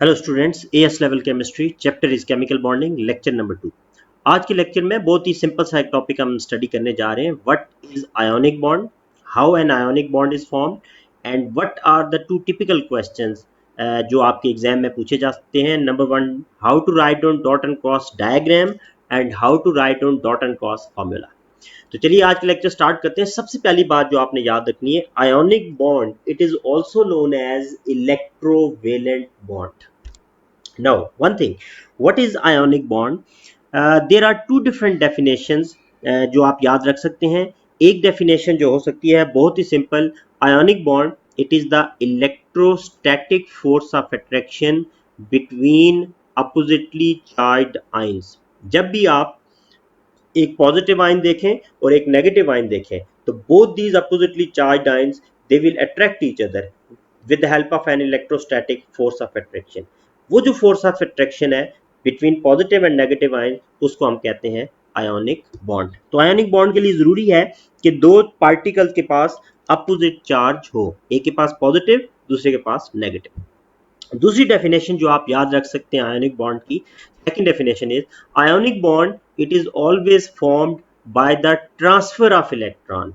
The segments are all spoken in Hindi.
Hello students, as level chemistry chapter is chemical bonding, lecture number 2। आज के लेक्चर में बहुत ही सिंपल सा एक टॉपिक हम स्टडी करने जा रहे हैं। What is ionic bond, how an ionic bond is formed and what are the two typical questions जो आपके एग्जाम में पूछे जा सकते हैं। Number 1, how to write down dot and cross diagram and how to write down dot and cross formula. तो चलिए आज का लेक्चर स्टार्ट करते हैं। सबसे पहली बात जो आपने याद रखनी है, ionic bond it is also known as electrovalent bond. Now, one thing, what is ionic bond? There are two different definitions जो आप याद रख सकते हैं। एक डेफिनेशन जो हो सकती है बहुत ही simple, ionic bond it is the electrostatic force of attraction between oppositely charged ions. जब भी आप एक पॉजिटिव आयन देखें और एक नेगेटिव आयन देखें तो both these oppositely charged ions they will attract each other with the help of an electrostatic force of attraction. वो जो फोर्स ऑफ अट्रैक्शन है between positive and negative ion, उसको हम कहते हैं आयोनिक बॉन्ड। तो आयोनिक बॉन्ड के लिए जरूरी है कि दो पार्टिकल्स के पास अपोजिट चार्ज हो, एक के पास पॉजिटिव, दूसरे के पास नेगेटिव। दूसरी डेफिनेशन जो आप याद रख सकते हैं आयोनिक बॉन्ड की, second definition is ionic bond it is always formed by the transfer of electron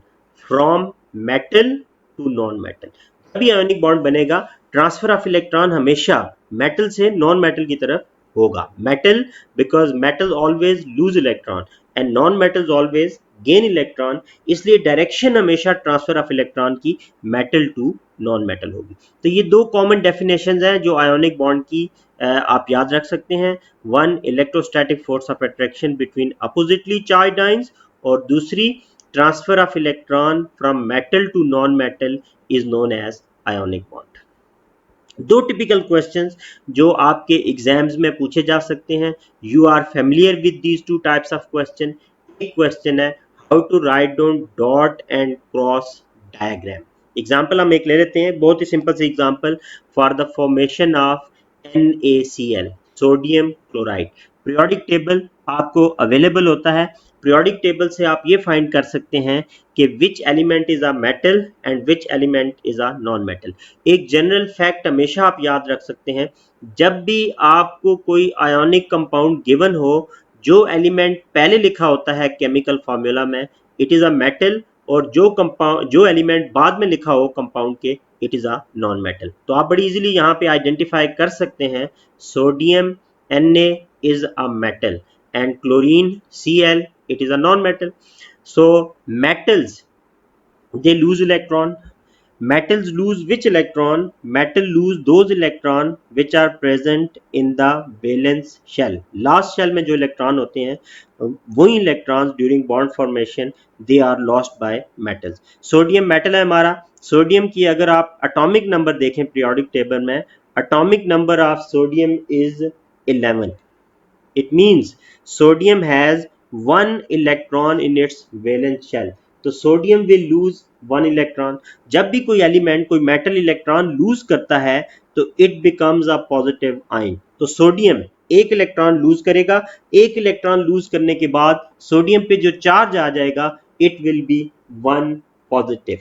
from metal to non metal. जब भी आयोनिक बॉन्ड बनेगा, ट्रांसफर ऑफ इलेक्ट्रॉन हमेशा मेटल से नॉन मेटल की तरफ होगा। Metal because metal always lose electron and non metals always gain electron, इसलिए डायरेक्शन हमेशा ट्रांसफर ऑफ इलेक्ट्रॉन की मेटल टू नॉन मेटल होगी। तो ये दो कॉमन डेफिनेशंस हैं जो आयोनिक बॉन्ड की आप याद रख सकते हैं। One, electrostatic force of attraction between oppositely charged ions, और दूसरी, transfer of electron from metal to non metal is known as ionic bond. दो टिपिकल क्वेश्चंस जो आपके एग्जाम्स में पूछे जा सकते हैं, you are familiar with these two types of question. एक क्वेश्चन है how to write down dot and cross diagram. Example हम एक ले लेते हैं, बहुत ही सिंपल सी example, for the formation of NaCl, sodium chloride. Periodic table आपको अवेलेबल होता है। पीरियोडिक टेबल से आप ये फाइंड कर सकते हैं कि which element is a metal and which element is a non metal. एक जनरल फैक्ट हमेशा आप याद रख सकते हैं, जब भी आपको कोई आयोनिक कंपाउंड गिवन हो, जो एलिमेंट पहले लिखा होता है केमिकल फार्मूला में इट इज अ मेटल, और जो एलिमेंट बाद में लिखा हो कंपाउंड के it is a non metal. तो आप बड़ी इजीली यहाँ पे आइडेंटिफाई कर सकते हैं, sodium Na is a metal and chlorine Cl it is a non-metal. So metals they lose electron. Metals lose which electron? Metal lose those electron which are present in the valence shell. Last shell में जो इलेक्ट्रॉन होते हैं वही electrons during bond formation they are lost by metals. Sodium metal है हमारा। सोडियम की अगर आप एटॉमिक नंबर देखें पीरियोडिक टेबल में, atomic number of sodium is 11. It means sodium has one electron in its valence shell. तो sodium will lose one electron. जब भी कोई एलिमेंट कोई मेटल इलेक्ट्रॉन लूज करता है तो it becomes a positive ion. तो सोडियम एक इलेक्ट्रॉन लूज करेगा, एक इलेक्ट्रॉन लूज करने के बाद सोडियम पे जो चार्ज आ जाएगा it will be one positive.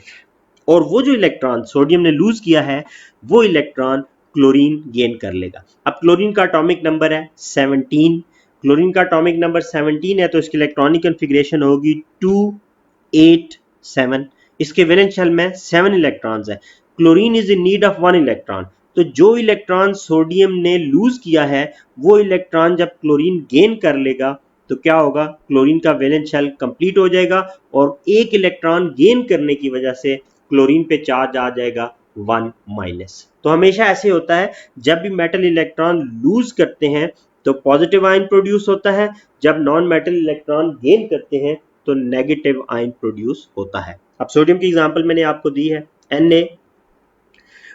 और वो जो इलेक्ट्रॉन सोडियम ने लूज किया है वो इलेक्ट्रॉन क्लोरीन गेन कर लेगा। अब क्लोरीन का एटॉमिक नंबर है 17। क्लोरीन का एटॉमिक नंबर 17 है तो इसकी इलेक्ट्रॉनिक कॉन्फ़िगरेशन होगी 287। इसके वैलेंस शेल में 7 इलेक्ट्रॉन्स है। Chlorine is in need of 1 electron. तो जो इलेक्ट्रॉन सोडियम ने लूज किया है वो इलेक्ट्रॉन जब क्लोरीन गेन कर लेगा तो क्या होगा, क्लोरीन का वैलेंस शेल कंप्लीट हो जाएगा और एक इलेक्ट्रॉन गेन करने की वजह से क्लोरीन पे चार्ज आ जाएगा 1-। तो हमेशा ऐसे होता है, जब भी मेटल इलेक्ट्रॉन लूज करते हैं तो पॉजिटिव आयन प्रोड्यूस होता है, जब नॉन मेटल इलेक्ट्रॉन गेन करते हैं तो नेगेटिव आयन प्रोड्यूस होता है। अब सोडियम की एग्जांपल मैंने आपको दी है Na।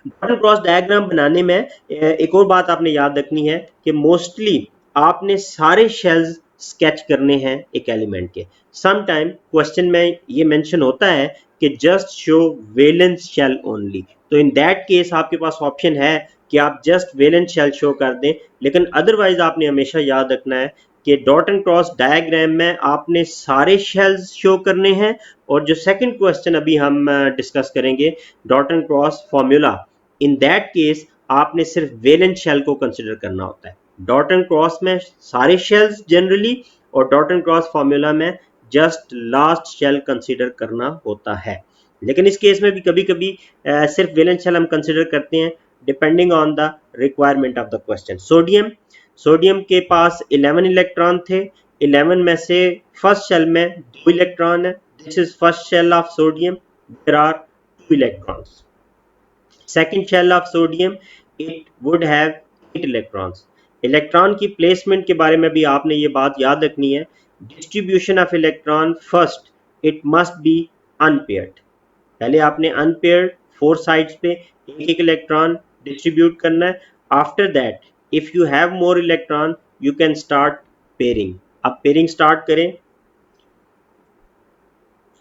डॉट क्रॉस डायग्राम बनाने में एक और बात आपने याद रखनी है कि मोस्टली आपने सारे शेल्स स्केच करने हैं एक एलिमेंट के। सम टाइम क्वेश्चन में ये मेंशन होता है कि just show valence shell only, तो इन दैट केस आपके पास ऑप्शन है कि आप जस्ट वैलेंस शेल शो कर दें, लेकिन अदरवाइज आपने हमेशा याद रखना है कि डॉट एंड क्रॉस डायग्राम में आपने सारे शेल्स शो करने हैं। और जो सेकंड क्वेश्चन अभी हम डिस्कस करेंगे, dot and cross formula, in that case आपने सिर्फ वैलेंट शेल को कंसिडर करना होता है। डॉट एंड क्रॉस में सारे शेल्स जनरली, और डॉट एंड क्रॉस फॉर्मूला में जस्ट लास्ट शेल कंसिडर करना होता है। लेकिन इस केस में भी कभी कभी सिर्फ वैलेंट शेल हम कंसिडर करते हैं depending on the requirement of the question. Sodium के पास 11 इलेक्ट्रॉन थे, 11 में से फर्स्ट शेल में 2 इलेक्ट्रॉन है, this is first shell of sodium, there are 2 electrons. Second shell of sodium, it would have 8 electrons. Electron की प्लेसमेंट के बारे में भी आपने ये बात याद रखनी है, distribution of electron first it must be unpaired. पहले आपने अनपेयर्ड 4 साइड्स पे एक एक इलेक्ट्रॉन डिस्ट्रीब्यूट करना है। After that if you have more electron you can start pairing. अब पेयरिंग स्टार्ट करें।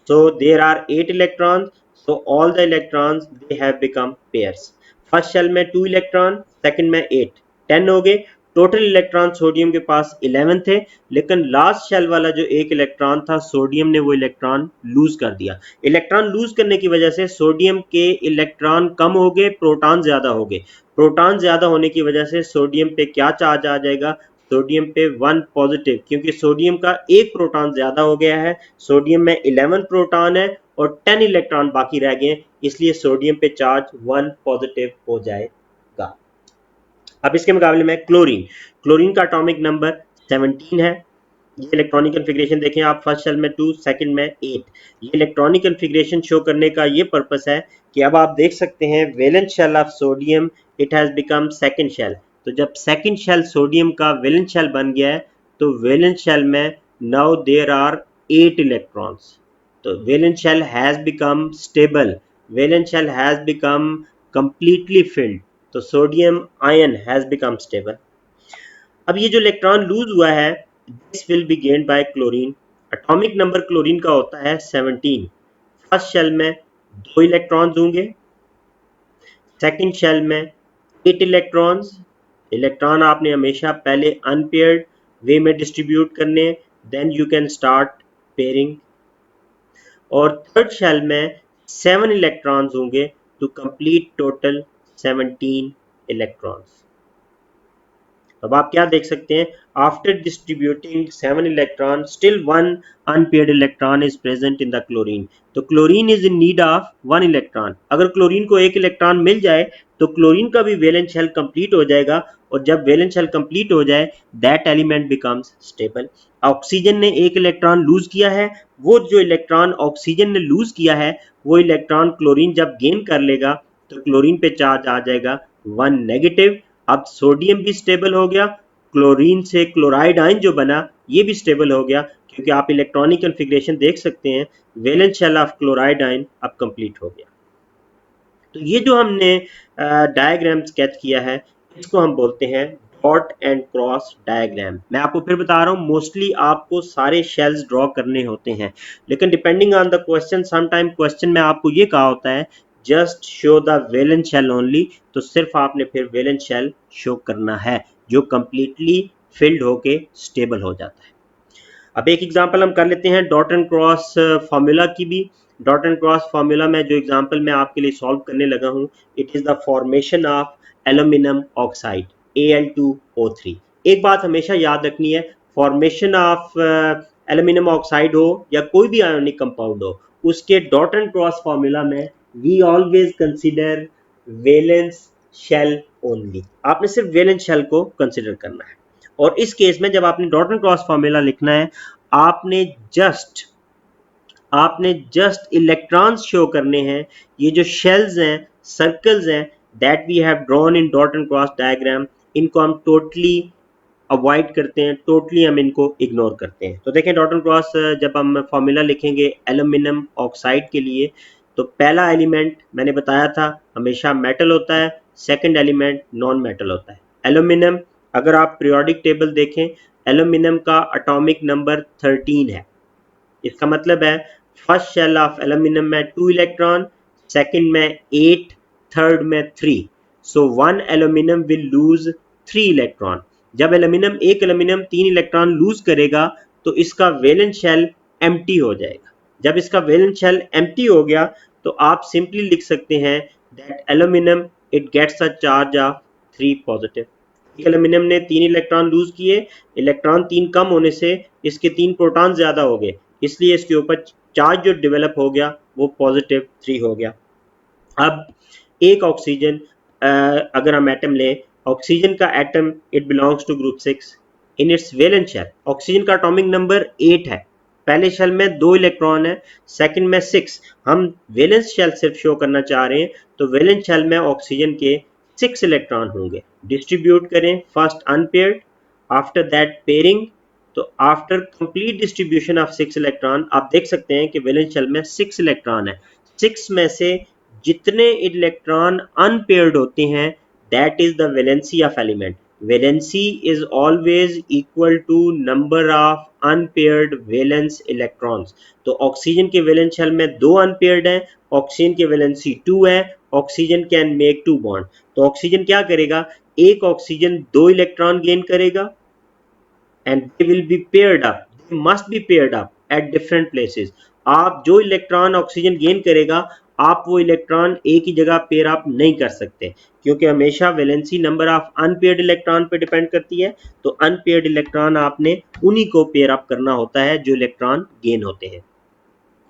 So there are 8 electrons, so all the electrons they have become pairs. First shell में 2 इलेक्ट्रॉन, सेकंड में 8, 10 हो गए। टोटल इलेक्ट्रॉन सोडियम के पास 11 थे, लेकिन लास्ट शेल वाला जो एक इलेक्ट्रॉन था सोडियम ने वो इलेक्ट्रॉन लूज कर दिया। इलेक्ट्रॉन लूज करने की वजह से सोडियम के इलेक्ट्रॉन कम हो गए, प्रोटॉन ज्यादा हो गए। प्रोटॉन ज्यादा होने की वजह से सोडियम पे क्या चार्ज आ जाएगा, सोडियम पे 1 पॉजिटिव, क्योंकि सोडियम का एक प्रोटॉन ज्यादा हो गया है। सोडियम में 11 प्रोटॉन है और 10 इलेक्ट्रॉन बाकी रह गए, इसलिए सोडियम पे चार्ज 1 पॉजिटिव हो जाएगा। अब इसके मुकाबले में क्लोरीन का एटॉमिक नंबर 17 है। ये इलेक्ट्रॉनिक कन्फिग्रेशन देखें आप, फर्स्ट शेल में 2, सेकंड में 8। ये इलेक्ट्रॉनिक कन्फिग्रेशन शो करने का ये पर्पस है कि अब आप देख सकते हैं valent shell of sodium it has become second shell. तो जब सेकंड शेल सोडियम का वैलेंट शेल बन गया है तो वैलेंट शेल में नाउ देयर आर 8 इलेक्ट्रॉन्स। तो valence shell has become stable, valence shell has become completely filled, तो sodium ion has become stable. अब ये जो इलेक्ट्रॉन लूज हुआ है this will be gained by chlorine. Atomic number chlorine का होता है 17। फर्स्ट शेल में 2 इलेक्ट्रॉन्स होंगे, सेकंड शेल में 8 इलेक्ट्रॉन्स। इलेक्ट्रॉन आपने हमेशा पहले अनपेयर्ड वे में डिस्ट्रीब्यूट करने, then you can start pairing. और थर्ड शेल में 7 इलेक्ट्रॉन्स होंगे टू कंप्लीट टोटल 17 इलेक्ट्रॉन्स। अब आप क्या देख सकते हैं, after distributing 7 electron still 1 unpaired electron is present in the chlorine. तो chlorine is in need of 1 electron. अगर क्लोरीन को एक इलेक्ट्रॉन मिल जाए तो क्लोरीन का भी वैलेंट शेल कंप्लीट हो जाएगा, और जब वैलेंट शेल कंप्लीट हो जाए that element becomes stable. Oxygen ने एक इलेक्ट्रॉन लूज किया है, वो जो इलेक्ट्रॉन ऑक्सीजन ने लूज किया है वो इलेक्ट्रॉन क्लोरीन जब गेन कर लेगा तो क्लोरीन पे चार्ज आ जाएगा 1 नेगेटिव। अब सोडियम भी स्टेबल हो गया, क्लोरीन से क्लोराइड आयन जो बना ये भी स्टेबल हो गया, क्योंकि आप इलेक्ट्रॉनिक कन्फिग्रेशन देख सकते हैं valent shell of chloride ion अब कंप्लीट हो गया। तो ये जो हमने डायग्राम स्केच किया है इसको हम बोलते हैं डॉट एंड क्रॉस डायग्राम। मैं आपको फिर बता रहा हूँ मोस्टली आपको सारे शेल्स ड्रॉ करने होते हैं, लेकिन depending on the question sometime question में आपको ये कहा होता है just show the valent shell only, तो सिर्फ आपने फिर वैलेंट शेल शो करना है जो कंप्लीटली फिल्ड होके स्टेबल हो जाता है। अब एक एग्जांपल हम कर लेते हैं डॉट एंड क्रॉस फार्मूला की भी। डॉट एंड क्रॉस फार्मूला में जो एग्जांपल मैं आपके लिए सॉल्व करने लगा हूं, it is the formation of aluminium oxide Al2O3। एक बात हमेशा याद रखनी है, फॉर्मेशन ऑफ एल्यूमिनियम ऑक्साइड हो या कोई भी आयोनिक कंपाउंड हो, उसके डॉट एंड क्रॉस फार्मूला में we always consider valence shell only. आपने सिर्फ वैलेंस शेल को कंसिडर करना है, और इस केस में जब आपने डॉट एंड क्रॉस फार्मूला लिखना है आपने जस्ट इलेक्ट्रॉन्स शो करने हैं। ये जो शेल्स हैं, सर्कल्स हैं that we have drawn in dot and cross diagram, इनको हम टोटली अवॉइड करते हैं, टोटली हम इनको इग्नोर करते हैं। तो देखें डॉट एंड क्रॉस जब हम फार्मूला लिखेंगे एल्यूमिनियम ऑक्साइड के लिए, तो पहला एलिमेंट मैंने बताया था हमेशा मेटल होता है, सेकंड एलिमेंट नॉन मेटल होता है। एल्यूमिनियम, अगर आप पीरियोडिक टेबल देखें एल्यूमिनियम का एटॉमिक नंबर 13 है। इसका मतलब है फर्स्ट शेल ऑफ एल्यूमिनियम में 2 इलेक्ट्रॉन, सेकंड में 8, थर्ड में 3, सो 1 एल्यूमिनियम विल लूज 3 इलेक्ट्रॉन। जब एक एल्यूमिनियम 3 इलेक्ट्रॉन लूज करेगा तो इसका वैलेंट शेल एम्प्टी हो जाएगा। जब इसका वैलेंट शेल एम्प्टी हो गया तो आप सिंपली लिख सकते हैं that aluminium it gets a charge of 3 positive. Aluminium ने 3 इलेक्ट्रॉन लूज किए, इलेक्ट्रॉन 3 कम होने से इसके 3 प्रोटॉन ज्यादा हो गए, इसलिए इसके ऊपर चार्ज जो डेवलप हो गया वो पॉजिटिव 3 हो गया। अब एक ऑक्सीजन, अगर हम एटम लें, ऑक्सीजन का atom it belongs to group 6 in its valence shell. Oxygen का एटॉमिक नंबर 8 है, पहले शेल में 2 इलेक्ट्रॉन है, सेकंड में 6। हम वैलेंस शेल सिर्फ शो करना चाह रहे हैं, तो वैलेंस शेल में ऑक्सीजन के 6 इलेक्ट्रॉन होंगे। डिस्ट्रीब्यूट करें, first unpaired, after that pairing. तो after complete distribution of 6 electron आप देख सकते हैं कि वैलेंस शेल में 6 इलेक्ट्रॉन है। 6 में से जितने इलेक्ट्रॉन अनपेयर्ड होते हैं that is the valency of element. Valency is always equal to number of unpaired valence electrons. तो ऑक्सीजन के वैलेंस शेल में 2 अनपेयर्ड हैं, ऑक्सीजन की वैलेंसी 2 है, ऑक्सीजन कैन मेक 2 बॉन्ड। तो ऑक्सीजन क्या करेगा, एक ऑक्सीजन 2 इलेक्ट्रॉन गेन करेगा and they will be paired up, they must be paired up at different places। आप जो इलेक्ट्रॉन ऑक्सीजन गेन करेगा, आप वो इलेक्ट्रॉन एक ही जगह पेयर अप नहीं कर सकते, क्योंकि हमेशा valency number of unpaired electron पे डिपेंड करती है। तो अनपेयर्ड इलेक्ट्रॉन आपने उन्हीं को पेयर अप करना होता है जो इलेक्ट्रॉन गेन होते हैं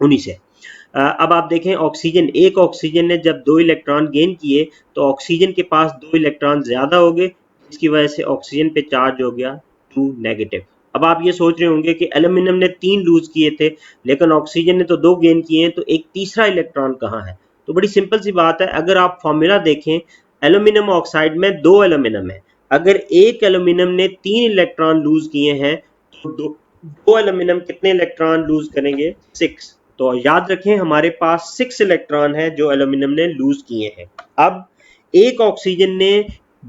उन्हीं से। अब आप देखें, ऑक्सीजन, एक ऑक्सीजन ने जब 2 इलेक्ट्रॉन गेन किए तो ऑक्सीजन के पास 2 इलेक्ट्रॉन ज्यादा हो गए, जिसकी वजह से ऑक्सीजन पे चार्ज हो गया 2 नेगेटिव। अब आप ये सोच रहे होंगे कि एल्यूमिनियम ने 3 लूज किए थे लेकिन ऑक्सीजन ने तो 2 गेन किए हैं, तो एक तीसरा इलेक्ट्रॉन कहाँ है? तो बड़ी सिंपल सी बात है, अगर आप फॉर्मूला देखें, एल्यूमिनियम ऑक्साइड में 2 एल्यूमिनियम है, अगर एक एल्यूमिनियम ने 3 इलेक्ट्रॉन लूज किए हैं तो दो एल्यूमिनियम कितने इलेक्ट्रॉन लूज करेंगे? 6। तो याद रखें हमारे पास 6 इलेक्ट्रॉन है जो एल्यूमिनियम ने लूज किए हैं। अब एक ऑक्सीजन ने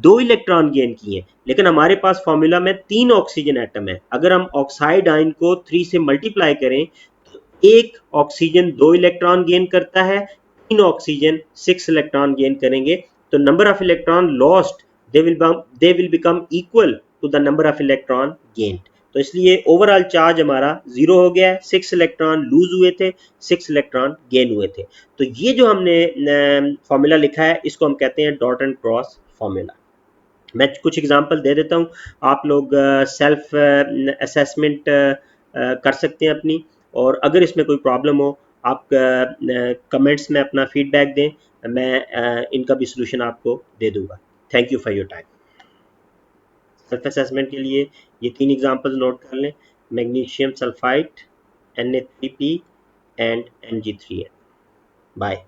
2 इलेक्ट्रॉन गेन किए, लेकिन हमारे पास फॉर्मूला में 3 ऑक्सीजन एटम है। अगर हम ऑक्साइड आयन को 3 से मल्टीप्लाई करें तो एक ऑक्सीजन 2 इलेक्ट्रॉन गेन करता है, 3 ऑक्सीजन 6 इलेक्ट्रॉन गेन करेंगे। तो number of electron lost they will become equal to the number of electron gained। तो इसलिए ओवरऑल चार्ज हमारा 0 हो गया है, 6 इलेक्ट्रॉन लूज हुए थे, 6 इलेक्ट्रॉन गेन हुए थे। तो ये जो हमने फॉर्मूला लिखा है इसको हम कहते हैं डॉट एंड क्रॉस फॉर्मूला। मैं कुछ एग्जांपल दे देता हूँ, आप लोग सेल्फ असेसमेंट कर सकते हैं अपनी, और अगर इसमें कोई प्रॉब्लम हो आप कमेंट्स में अपना फीडबैक दें, मैं इनका भी सोल्यूशन आपको दे दूंगा। Thank you for your time. Self assessment के लिए ये 3 एग्जांपल्स नोट कर लें, magnesium sulphide, Na3P and Mg3n। Bye.